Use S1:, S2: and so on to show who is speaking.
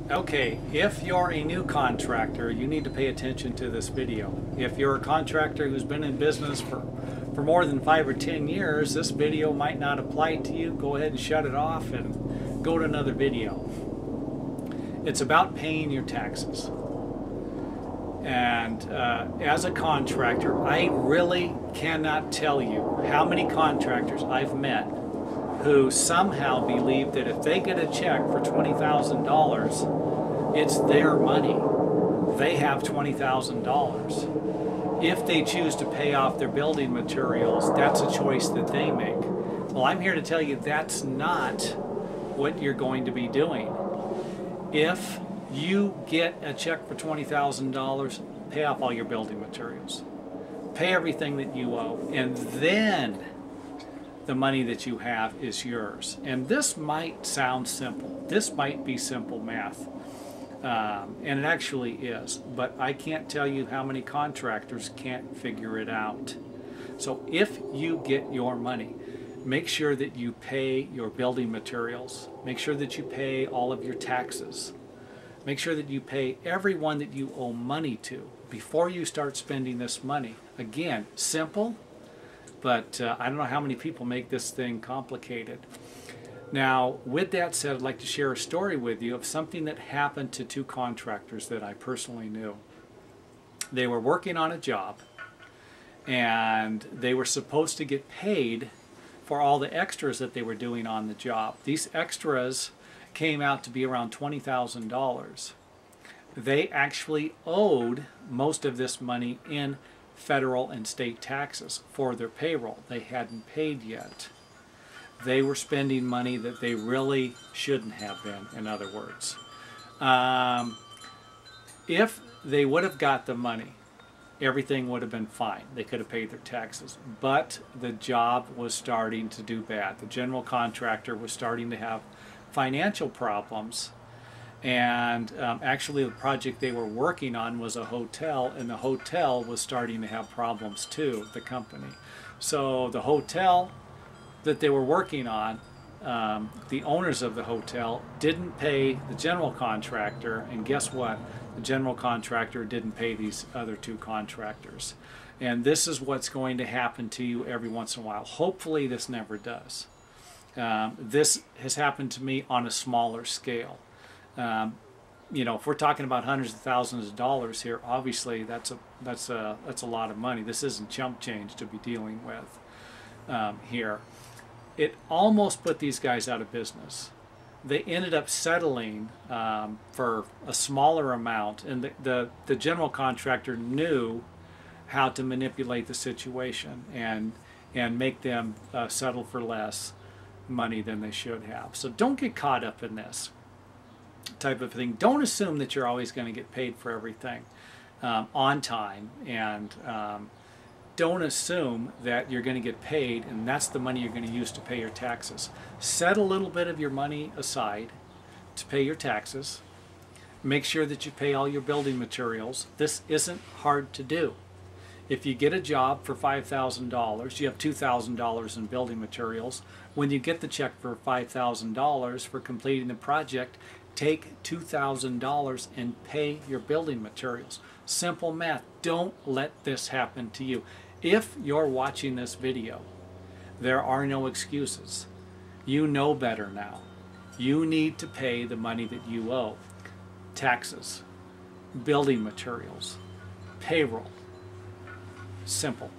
S1: Okay, if you're a new contractor, you need to pay attention to this video. If you're a contractor who's been in business for more than 5 or 10 years, this video might not apply to you. Go ahead and shut it off and go to another video. It's about paying your taxes. And as a contractor, I really cannot tell you how many contractors I've met who somehow believe that if they get a check for $20,000, it's their money. They have $20,000. If they choose to pay off their building materials, that's a choice that they make. Well, I'm here to tell you that's not what you're going to be doing. If you get a check for $20,000, pay off all your building materials. Pay everything that you owe, and then the money that you have is yours. And this might sound simple. This might be simple math. And it actually is. But I can't tell you how many contractors can't figure it out. So if you get your money, make sure that you pay your building materials. Make sure that you pay all of your taxes. Make sure that you pay everyone that you owe money to before you start spending this money. Again, simple. But I don't know how many people make this thing complicated. Now, with that said, I'd like to share a story with you of something that happened to two contractors that I personally knew. They were working on a job, and they were supposed to get paid for all the extras that they were doing on the job. These extras came out to be around $20,000. They actually owed most of this money in federal and state taxes for their payroll. They hadn't paid yet. They were spending money that they really shouldn't have been, in other words. If they would have got the money, everything would have been fine. They could have paid their taxes. But the job was starting to do bad. The general contractor was starting to have financial problems. And actually the project they were working on was a hotel, and the hotel was starting to have problems too, the company. So the hotel that they were working on, the owners of the hotel didn't pay the general contractor, and guess what? The general contractor didn't pay these other two contractors. And this is what's going to happen to you every once in a while. Hopefully this never does. This has happened to me on a smaller scale. You know, if we're talking about hundreds of thousands of dollars here, obviously that's a lot of money. This isn't chump change to be dealing with here. It almost put these guys out of business. They ended up settling for a smaller amount, and the general contractor knew how to manipulate the situation and make them settle for less money than they should have. So don't get caught up in this type of thing. Don't assume that you're always going to get paid for everything on time, and don't assume that you're going to get paid and that's the money you're going to use to pay your taxes. Set a little bit of your money aside to pay your taxes. Make sure that you pay all your building materials. This isn't hard to do. If you get a job for $5,000, you have $2,000 in building materials. When you get the check for $5,000 for completing the project, take $2,000 and pay your building materials. Simple math. Don't let this happen to you. If you're watching this video, there are no excuses. You know better now. You need to pay the money that you owe. Taxes, building materials, payroll. Simple.